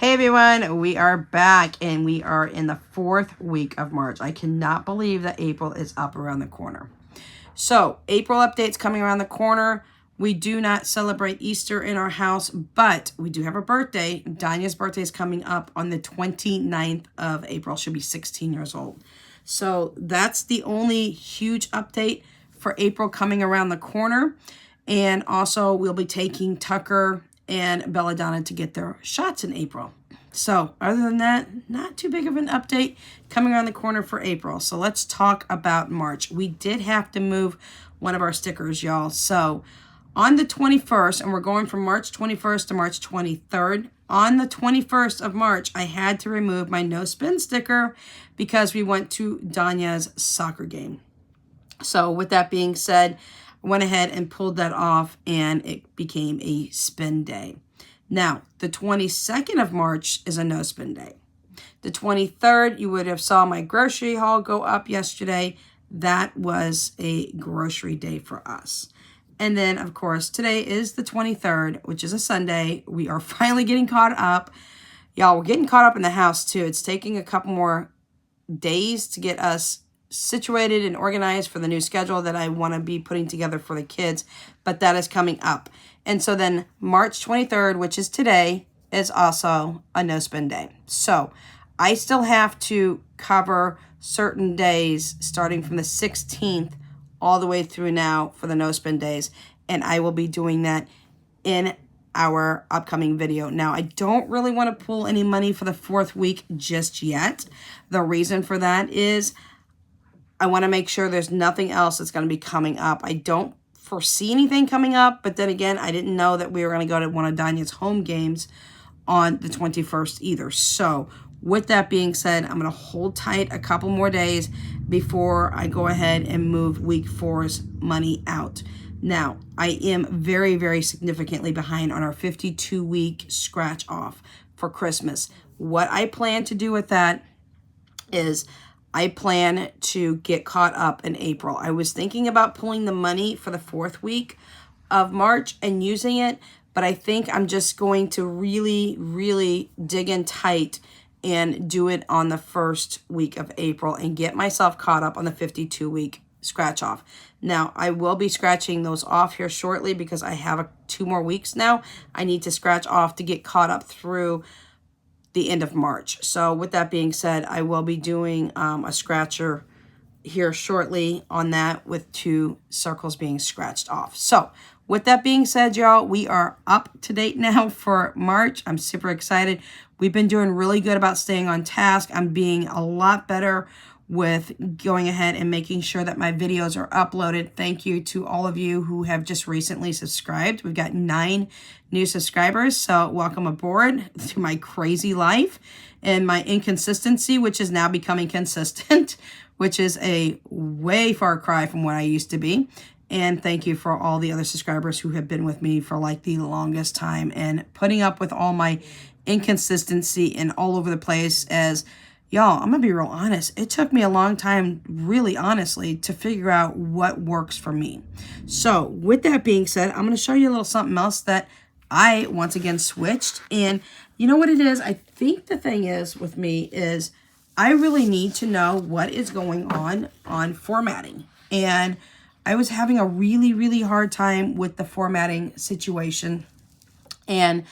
Hey everyone, we are back and we are in the 4th week of March. I cannot believe that April is up around the corner. So, April updates coming around the corner. We do not celebrate Easter in our house, but we do have a birthday. Danya's birthday is coming up on the 29th of April. She'll be 16 years old. So, that's the only huge update for April coming around the corner. And also, we'll be taking Tucker and Belladonna to get their shots in April. So other than that, not too big of an update coming around the corner for April. So let's talk about March. We did have to move one of our stickers, y'all. So on the 21st, and we're going from March 21st to March 23rd, on the 21st of March, I had to remove my no spin sticker because we went to Danya's soccer game. So with that being said, went ahead and pulled that off and it became a spin day. Now, the 22nd of March is a no spin day. The 23rd, you would have saw my grocery haul go up yesterday. That was a grocery day for us. And then, of course, today is the 23rd, which is a Sunday. We are finally getting caught up. Y'all, we're getting caught up in the house too. It's taking a couple more days to get us situated and organized for the new schedule that I want to be putting together for the kids, but that is coming up. And so then March 23rd, which is today, is also a no spin day. So I still have to cover certain days starting from the 16th all the way through now for the no spin days, and I will be doing that in our upcoming video. Now, I don't really want to pull any money for the 4th week just yet. The reason for that is I want to make sure there's nothing else that's going to be coming up. I don't foresee anything coming up, but then again, I didn't know that we were going to go to one of Danya's home games on the 21st either. So with that being said, I'm going to hold tight a couple more days before I go ahead and move week 4's money out. Now, I am very, very significantly behind on our 52-week scratch off for Christmas. What I plan to do with that is I plan to get caught up in April. I was thinking about pulling the money for the 4th week of March and using it, but I think I'm just going to really, really dig in tight and do it on the 1st week of April and get myself caught up on the 52-week scratch off. Now, I will be scratching those off here shortly because I have 2 more weeks now. I need to scratch off to get caught up through the end of March. So with that being said, I will be doing a scratcher here shortly on that with 2 circles being scratched off. So with that being said, y'all, we are up to date now for March. I'm super excited. We've been doing really good about staying on task. I'm being a lot better with going ahead and making sure that my videos are uploaded. Thank you to all of you who have just recently subscribed. We've got 9 new subscribers, so welcome aboard to my crazy life and my inconsistency, which is now becoming consistent, which is a way far cry from what I used to be. And thank you for all the other subscribers who have been with me for like the longest time and putting up with all my inconsistency and all over the place. As y'all, I'm going to be real honest. It took me a long time, really honestly, to figure out what works for me. So with that being said, I'm going to show you a little something else that I once again switched. And you know what it is? I think the thing is with me is I really need to know what is going on formatting. And I was having a really, really hard time with the formatting situation. And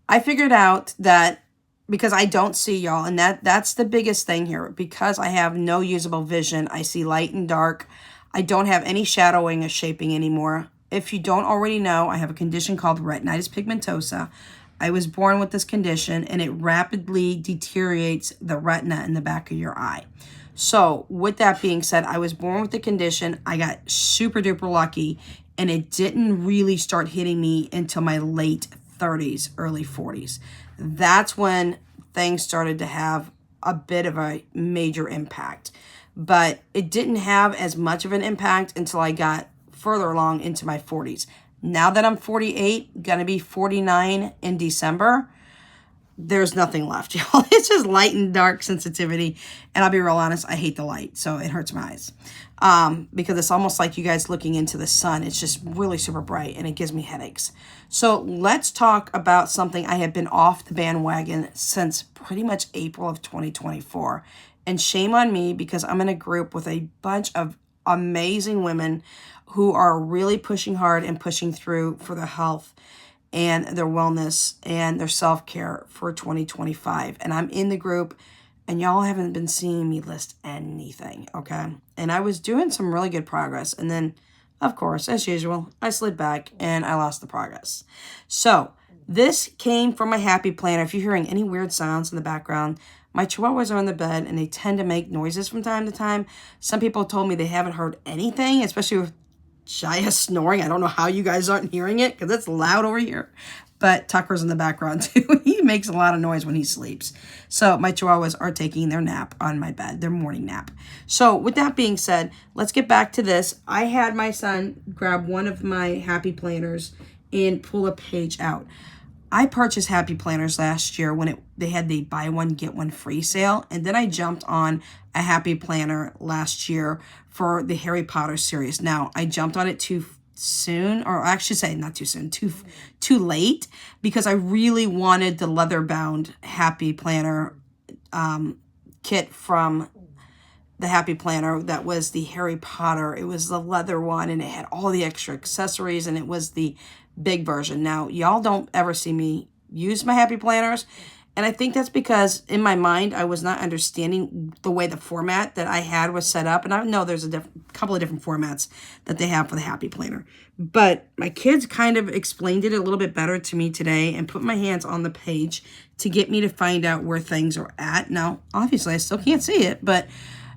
I figured out that because I don't see y'all, and that's the biggest thing here, because I have no usable vision. I see light and dark. I don't have any shadowing or shaping anymore. If you don't already know, I have a condition called retinitis pigmentosa. I was born with this condition, and it rapidly deteriorates the retina in the back of your eye. So with that being said, I was born with the condition. I got super duper lucky, and it didn't really start hitting me until my late 30s, early 40s. That's when things started to have a bit of a major impact. But it didn't have as much of an impact until I got further along into my 40s. Now that I'm 48, gonna be 49 in December, there's nothing left, y'all. It's just light and dark sensitivity. And I'll be real honest, I hate the light. So it hurts my eyes. Because it's almost like you guys looking into the sun. It's just really super bright and it gives me headaches. So let's talk about something I have been off the bandwagon since pretty much April of 2024. And shame on me because I'm in a group with a bunch of amazing women who are really pushing hard and pushing through for their health and their wellness and their self-care for 2025. And I'm in the group and y'all haven't been seeing me list anything, okay? And I was doing some really good progress. And then, of course, as usual, I slid back and I lost the progress. So this came from my happy planner. If you're hearing any weird sounds in the background, my chihuahuas are in the bed and they tend to make noises from time to time. Some people told me they haven't heard anything, especially with Shia snoring. I don't know how you guys aren't hearing it because it's loud over here. But Tucker's in the background too. He makes a lot of noise when he sleeps. So my chihuahuas are taking their nap on my bed, their morning nap. So with that being said, let's get back to this. I had my son grab one of my happy planners and pull a page out. I purchased happy planners last year when they had the buy one, get one free sale. And then I jumped on a happy planner last year for the Harry Potter series. Now, I jumped on it too soon, or I should say not too soon, too late, because I really wanted the leather bound happy planner kit from the happy planner that was the Harry Potter. It was the leather one and it had all the extra accessories and it was the big version. Now, y'all don't ever see me use my happy planners. And I think that's because in my mind, I was not understanding the way the format that I had was set up. And I know there's a couple of different formats that they have for the happy planner. But my kids kind of explained it a little bit better to me today and put my hands on the page to get me to find out where things are at. Now, obviously, I still can't see it, but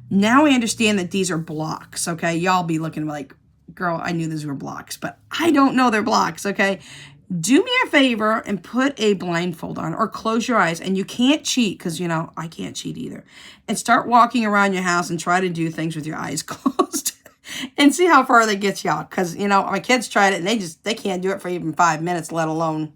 now I understand that these are blocks, okay? Y'all be looking like, girl, I knew these were blocks, but I don't know they're blocks, okay? Do me a favor and put a blindfold on or close your eyes. And you can't cheat because, you know, I can't cheat either. And start walking around your house and try to do things with your eyes closed and see how far that gets y'all. Because, you know, my kids tried it and they can't do it for even 5 minutes, let alone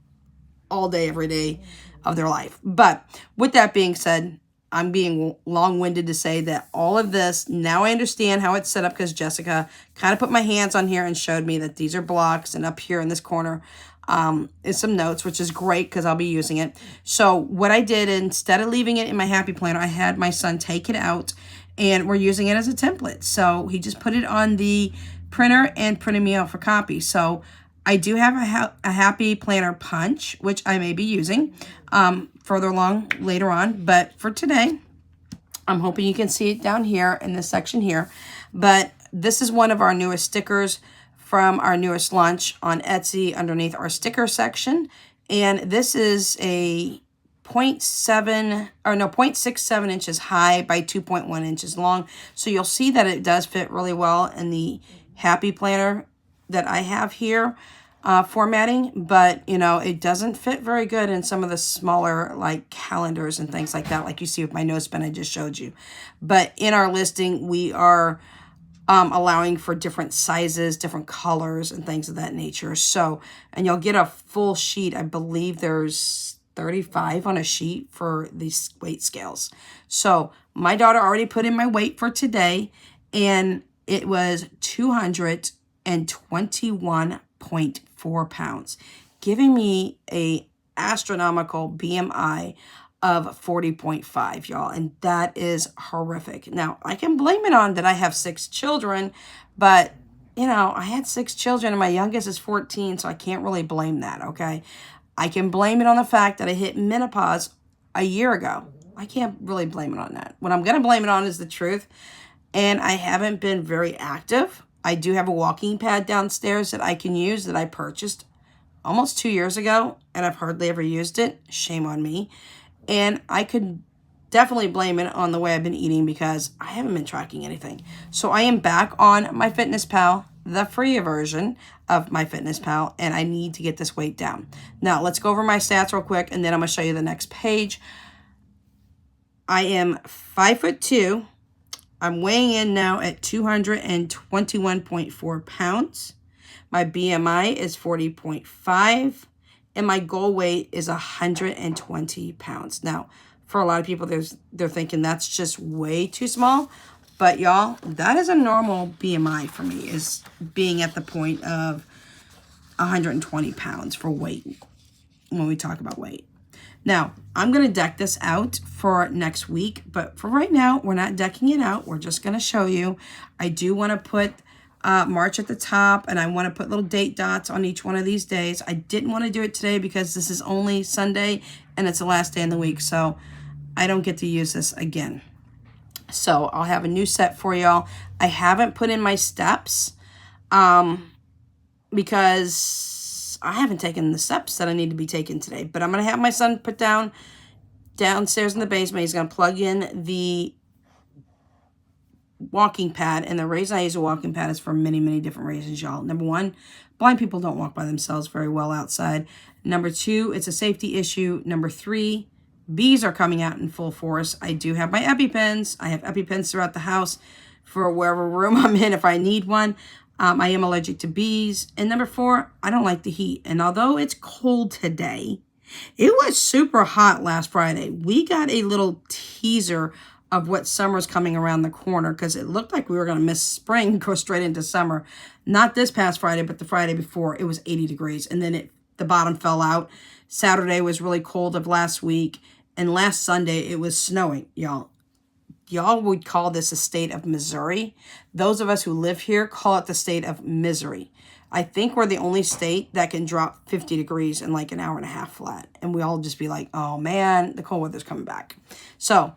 all day, every day of their life. But with that being said, I'm being long-winded to say that all of this, now I understand how it's set up because Jessica kind of put my hands on here and showed me that these are blocks and up here in this corner is some notes, which is great because I'll be using it. So what I did, instead of leaving it in my happy planner, I had my son take it out and we're using it as a template. So he just put it on the printer and printed me out for copy. So I do have a happy planner punch, which I may be using further along later on. But for today, I'm hoping you can see it down here in this section here. But this is one of our newest stickers from our newest launch on Etsy underneath our sticker section. And this is a 0.67 inches high by 2.1 inches long. So you'll see that it does fit really well in the happy planner that I have here formatting, but you know, it doesn't fit very good in some of the smaller like calendars and things like that, like you see with my nose pen I just showed you. But in our listing, we are allowing for different sizes, different colors and things of that nature. So, and you'll get a full sheet. I believe there's 35 on a sheet for these weight scales. So my daughter already put in my weight for today and it was 221.4 pounds, giving me a astronomical BMI of 40.5, y'all. And that is horrific. Now, I can blame it on that I have 6 children, but, you know, I had 6 children and my youngest is 14, so I can't really blame that, okay? I can blame it on the fact that I hit menopause a year ago. I can't really blame it on that. What I'm going to blame it on is the truth, and I haven't been very active. I do have a walking pad downstairs that I can use that I purchased almost 2 years ago, and I've hardly ever used it. Shame on me. And I could definitely blame it on the way I've been eating because I haven't been tracking anything. So I am back on MyFitnessPal, the free version of MyFitnessPal, and I need to get this weight down. Now, let's go over my stats real quick, and then I'm going to show you the next page. I am 5'2". I'm weighing in now at 221.4 pounds. My BMI is 40.5. and my goal weight is 120 pounds. Now, for a lot of people, they're thinking that's just way too small. But y'all, that is a normal BMI for me, is being at the point of 120 pounds for weight when we talk about weight. Now, I'm going to deck this out for next week, but for right now, we're not decking it out. We're just going to show you. I do want to put March at the top, and I want to put little date dots on each one of these days. I didn't want to do it today because this is only Sunday, and it's the last day in the week, so I don't get to use this again. So I'll have a new set for y'all. I haven't put in my steps because I haven't taken the steps that I need to be taken today. But I'm going to have my son put downstairs in the basement. He's going to plug in the walking pad. And the reason I use a walking pad is for many, many different reasons, y'all. Number one, blind people don't walk by themselves very well outside. Number two, it's a safety issue. Number three, bees are coming out in full force. I do have my EpiPens. I have EpiPens throughout the house for wherever room I'm in if I need one. I am allergic to bees. And number four, I don't like the heat. And although it's cold today, it was super hot last Friday. We got a little teaser of what summer's coming around the corner because it looked like we were going to miss spring, go straight into summer. Not this past Friday, but the Friday before, it was 80 degrees. And then the bottom fell out. Saturday was really cold of last week. And last Sunday, it was snowing, y'all. Y'all would call this a state of Missouri. Those of us who live here call it the state of misery. I think we're the only state that can drop 50 degrees in like an hour and a half flat. And we all just be like, oh man, the cold weather's coming back. So,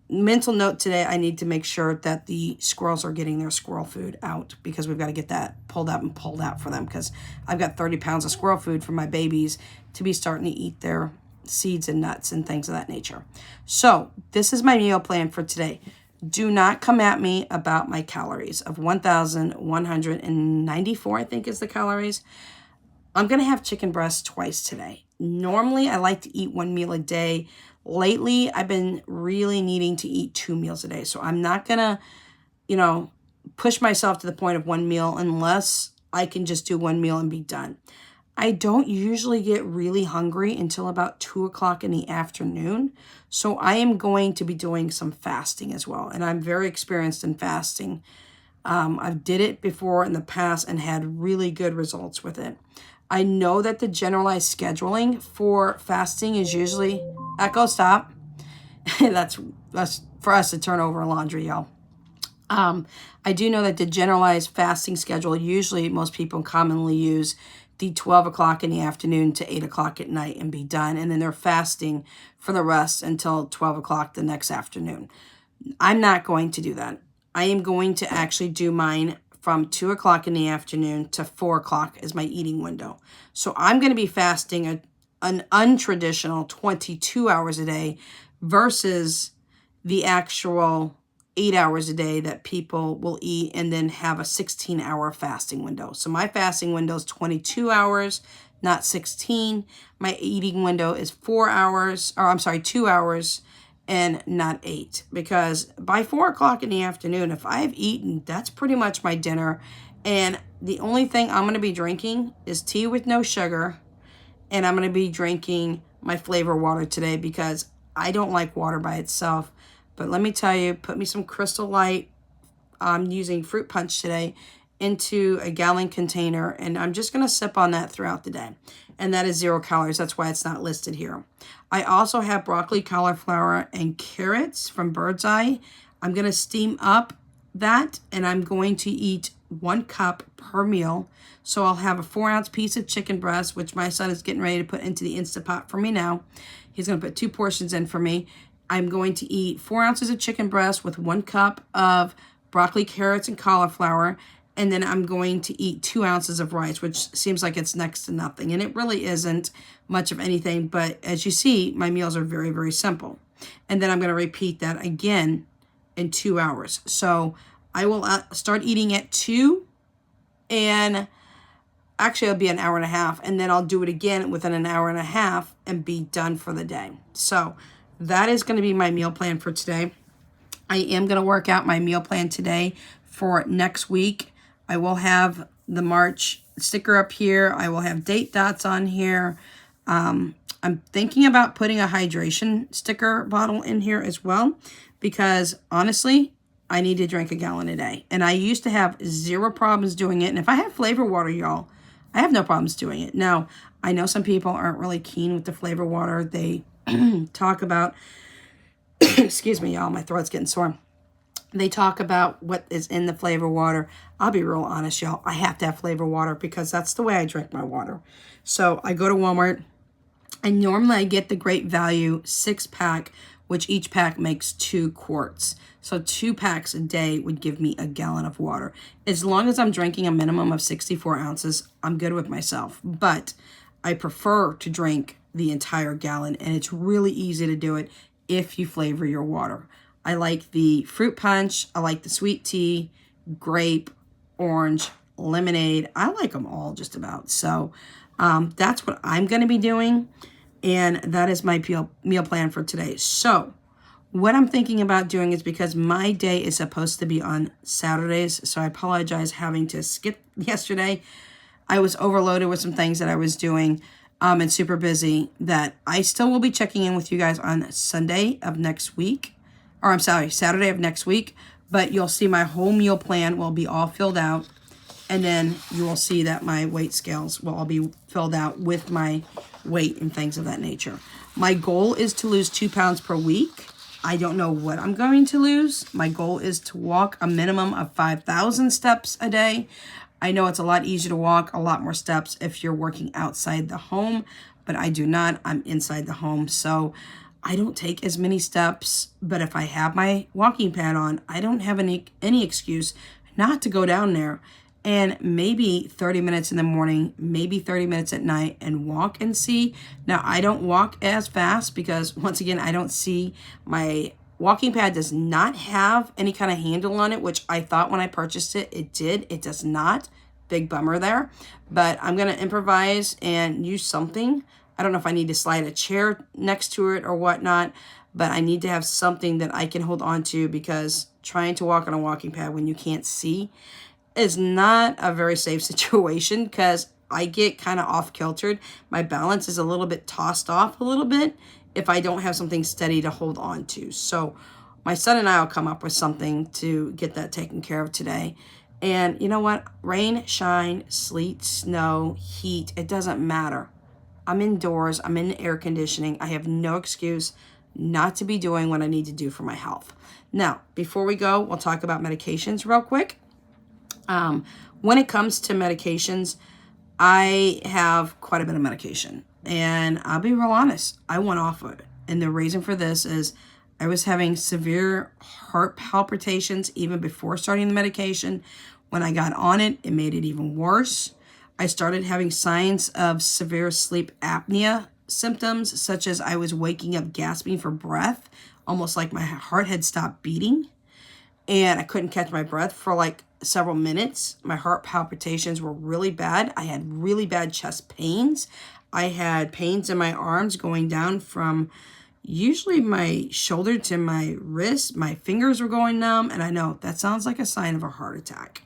mental note today, I need to make sure that the squirrels are getting their squirrel food out because we've got to get that pulled out for them because I've got 30 pounds of squirrel food for my babies to be starting to eat their seeds and nuts and things of that nature. So this is my meal plan for today. Do not come at me about my calories of 1,194, I think is the calories. I'm going to have chicken breast twice today. Normally, I like to eat one meal a day. Lately, I've been really needing to eat 2 meals a day. So I'm not going to, push myself to the point of one meal unless I can just do one meal and be done. I don't usually get really hungry until about 2 o'clock in the afternoon. So I am going to be doing some fasting as well. And I'm very experienced in fasting. I've did it before in the past and had really good results with it. I know that the generalized scheduling for fasting is usually, Echo, stop. That's for us to turn over laundry, y'all. I do know that the generalized fasting schedule, usually most people commonly use the 12 o'clock in the afternoon to 8 o'clock at night and be done. And then they're fasting for the rest until 12 o'clock the next afternoon. I'm not going to do that. I am going to actually do mine from 2 o'clock in the afternoon to 4 o'clock as my eating window. So I'm going to be fasting an untraditional 22 hours a day versus the actual 8 hours a day that people will eat and then have a 16-hour fasting window. So my fasting window is 22 hours, not 16. My eating window is 2 hours, and not 8. Because by 4 o'clock in the afternoon, if I've eaten, that's pretty much my dinner. And the only thing I'm going to be drinking is tea with no sugar. And I'm going to be drinking my flavor water today because I don't like water by itself. But let me tell you, put me some Crystal Light. I'm using fruit punch today into a gallon container. And I'm just going to sip on that throughout the day. And that is 0 calories. That's why it's not listed here. I also have broccoli, cauliflower, and carrots from Bird's Eye. I'm going to steam up that. And I'm going to eat 1 cup per meal. So I'll have a 4-ounce piece of chicken breast, which my son is getting ready to put into the Instapot for me now. He's going to put 2 portions in for me. I'm going to eat 4 ounces of chicken breast with 1 cup of broccoli, carrots, and cauliflower. And then I'm going to eat 2 ounces of rice, which seems like it's next to nothing. And it really isn't much of anything. But as you see, my meals are very, very simple. And then I'm going to repeat that again in 2 hours. So I will start eating at 2. And actually, it'll be an hour and a half. And then I'll do it again within an hour and a half and be done for the day. So that is going to be my meal plan for today. I am going to work out my meal plan today for next week. I will have the March sticker up here. I will have date dots on here. I'm thinking about putting a hydration sticker bottle in here as well, because honestly, I need to drink a gallon a day. And I used to have zero problems doing it. And if I have flavor water, y'all, I have no problems doing it. Now, I know some people aren't really keen with the flavor water. They talk about, excuse me, y'all, my throat's getting sore. They talk about what is in the flavor water. I'll be real honest, y'all. I have to have flavor water because that's the way I drink my water. So I go to Walmart, and normally I get the Great Value 6-pack, which each pack makes 2 quarts. So 2 packs a day would give me a gallon of water. As long as I'm drinking a minimum of 64 ounces, I'm good with myself. But I prefer to drink the entire gallon, and it's really easy to do it if you flavor your water. I like the fruit punch. I like the sweet tea, grape, orange, lemonade. I like them all just about. So that's what I'm going to be doing. And that is my meal plan for today. So what I'm thinking about doing is, because my day is supposed to be on Saturdays, so I apologize having to skip yesterday. I was overloaded with some things that I was doing and super busy, that I still will be checking in with you guys on Sunday of next week. Or I'm sorry, Saturday of next week. But you'll see my whole meal plan will be all filled out. And then you will see that my weight scales will all be filled out with my weight and things of that nature. My goal is to lose 2 pounds per week. I don't know what I'm going to lose. My goal is to walk a minimum of 5,000 steps a day. I know it's a lot easier to walk a lot more steps if you're working outside the home, but I do not. I'm inside the home, so I don't take as many steps. But if I have my walking pad on, I don't have any excuse not to go down there and maybe 30 minutes in the morning, maybe 30 minutes at night, and walk and see. Now, I don't walk as fast because, once again, I don't see, my walking pad does not have any kind of handle on it, which I thought when I purchased it, it did. It does not. Big bummer there. But I'm going to improvise and use something. I don't know if I need to slide a chair next to it or whatnot, but I need to have something that I can hold on to, because trying to walk on a walking pad when you can't see is not a very safe situation, because I get kind of off-kiltered. My balance is a little bit tossed off a little bit if I don't have something steady to hold on to. So my son and I will come up with something to get that taken care of today. And you know what? Rain, shine, sleet, snow, heat, it doesn't matter. I'm indoors. I'm in air conditioning. I have no excuse not to be doing what I need to do for my health. Now, before we go, we'll talk about medications real quick. When it comes to medications, I have quite a bit of medication. And I'll be real honest, I went off of it. And the reason for this is I was having severe heart palpitations even before starting the medication. When I got on it, it made it even worse. I started having signs of severe sleep apnea symptoms, such as I was waking up gasping for breath, almost like my heart had stopped beating. And I couldn't catch my breath for like several minutes. My heart palpitations were really bad. I had really bad chest pains. I had pains in my arms going down from usually my shoulder to my wrist. My fingers were going numb. And I know that sounds like a sign of a heart attack.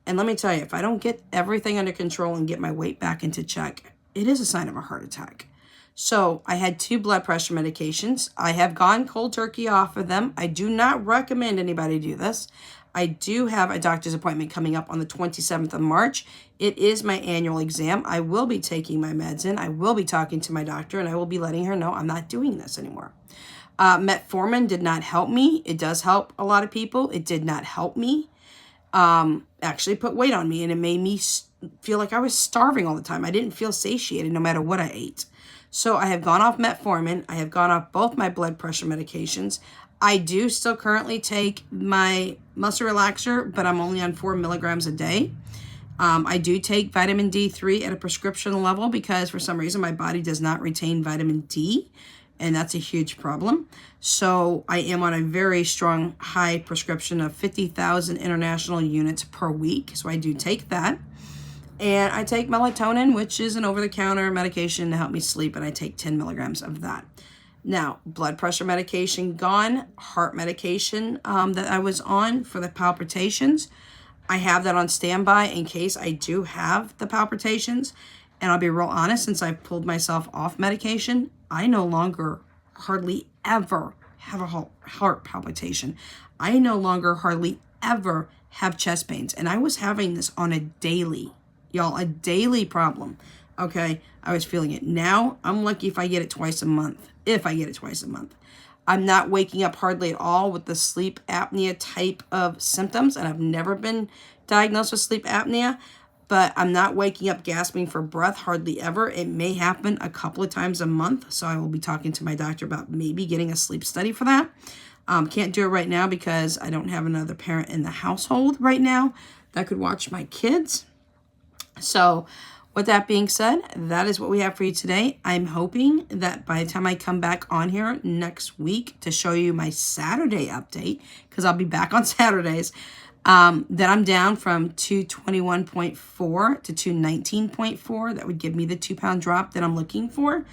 And let me tell you, if I don't get everything under control and get my weight back into check, it is a sign of a heart attack. So I had 2 blood pressure medications. I have gone cold turkey off of them. I do not recommend anybody do this. I do have a doctor's appointment coming up on the 27th of March. It is my annual exam. I will be taking my meds in. I will be talking to my doctor, and I will be letting her know I'm not doing this anymore. Metformin did not help me. It does help a lot of people. It did not help me. Actually put weight on me, and it made me feel like I was starving all the time. I didn't feel satiated no matter what I ate. So I have gone off metformin. I have gone off both my blood pressure medications. I do still currently take my muscle relaxer, but I'm only on 4 milligrams a day. I do take vitamin D3 at a prescription level because for some reason my body does not retain vitamin D, and that's a huge problem. So I am on a very strong high prescription of 50,000 international units per week. So I do take that. And I take melatonin, which is an over-the-counter medication to help me sleep, and I take 10 milligrams of that. Now, blood pressure medication gone, heart medication that I was on for the palpitations. I have that on standby in case I do have the palpitations. And I'll be real honest, since I've pulled myself off medication, I no longer hardly ever have a heart palpitation. I no longer hardly ever have chest pains. And I was having this on a daily, y'all, a daily problem. Okay, I was feeling it. Now, I'm lucky if I get it twice a month. If I get it twice a month. I'm not waking up hardly at all with the sleep apnea type of symptoms. And I've never been diagnosed with sleep apnea. But I'm not waking up gasping for breath hardly ever. It may happen a couple of times a month. So I will be talking to my doctor about maybe getting a sleep study for that. Can't do it right now because I don't have another parent in the household right now that could watch my kids. So with that being said, that is what we have for you today. I'm hoping that by the time I come back on here next week to show you my Saturday update, because I'll be back on Saturdays, that I'm down from 221.4 to 219.4. That would give me the 2-pound drop that I'm looking for.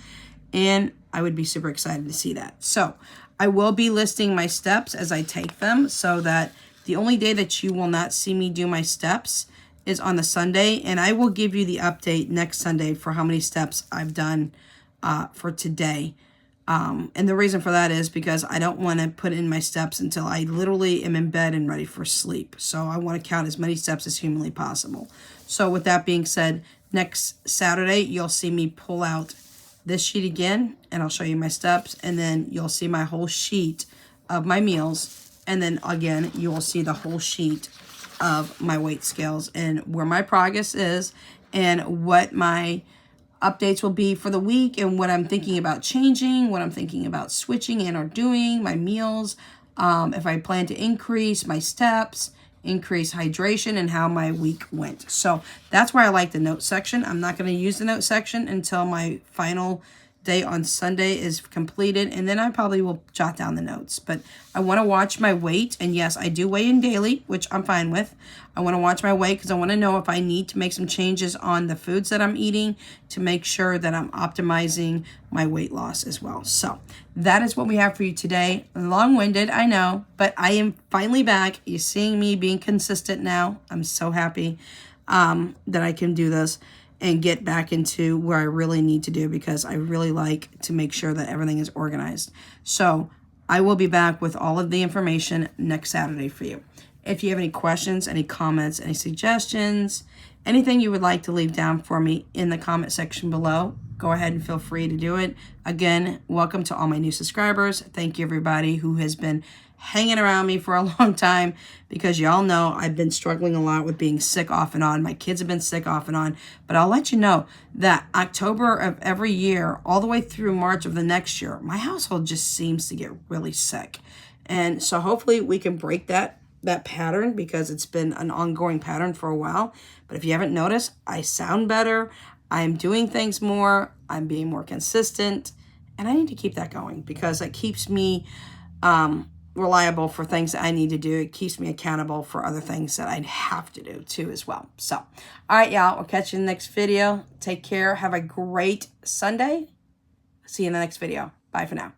And I would be super excited to see that. So I will be listing my steps as I take them, so that the only day that you will not see me do my steps is on the Sunday. And I will give you the update next Sunday for how many steps I've done for today. And the reason for that is because I don't want to put in my steps until I literally am in bed and ready for sleep. So I want to count as many steps as humanly possible. So with that being said, next Saturday, you'll see me pull out this sheet again, and I'll show you my steps. And then you'll see my whole sheet of my meals. And then again, you will see the whole sheet of my weight scales and where my progress is and what my updates will be for the week and what I'm thinking about changing, what I'm thinking about switching and or doing, my meals, if I plan to increase my steps, increase hydration, and how my week went. So that's why I like the notes section. I'm not going to use the notes section until my final day on Sunday is completed, and then I probably will jot down the notes. But I want to watch my weight, and yes, I do weigh in daily, which I'm fine with. I want to watch my weight because I want to know if I need to make some changes on the foods that I'm eating to make sure that I'm optimizing my weight loss as well. So that is what we have for you today. Long-winded, I know, but I am finally back. You're seeing me being consistent now. I'm so happy that I can do this and get back into where I really need to do, because I really like to make sure that everything is organized. So I will be back with all of the information next Saturday for you. If you have any questions, any comments, any suggestions, anything you would like to leave down for me in the comment section below, go ahead and feel free to do it. Again, welcome to all my new subscribers. Thank you, everybody who has been hanging around me for a long time, because y'all know I've been struggling a lot with being sick off and on. My kids have been sick off and on. But I'll let you know that October of every year, all the way through March of the next year, my household just seems to get really sick. And so hopefully we can break that pattern, because it's been an ongoing pattern for a while. But if you haven't noticed, I sound better. I'm doing things more. I'm being more consistent. And I need to keep that going, because it keeps me reliable for things that I need to do. It keeps me accountable for other things that I'd have to do too as well. So, all right, y'all. We'll catch you in the next video. Take care. Have a great Sunday. See you in the next video. Bye for now.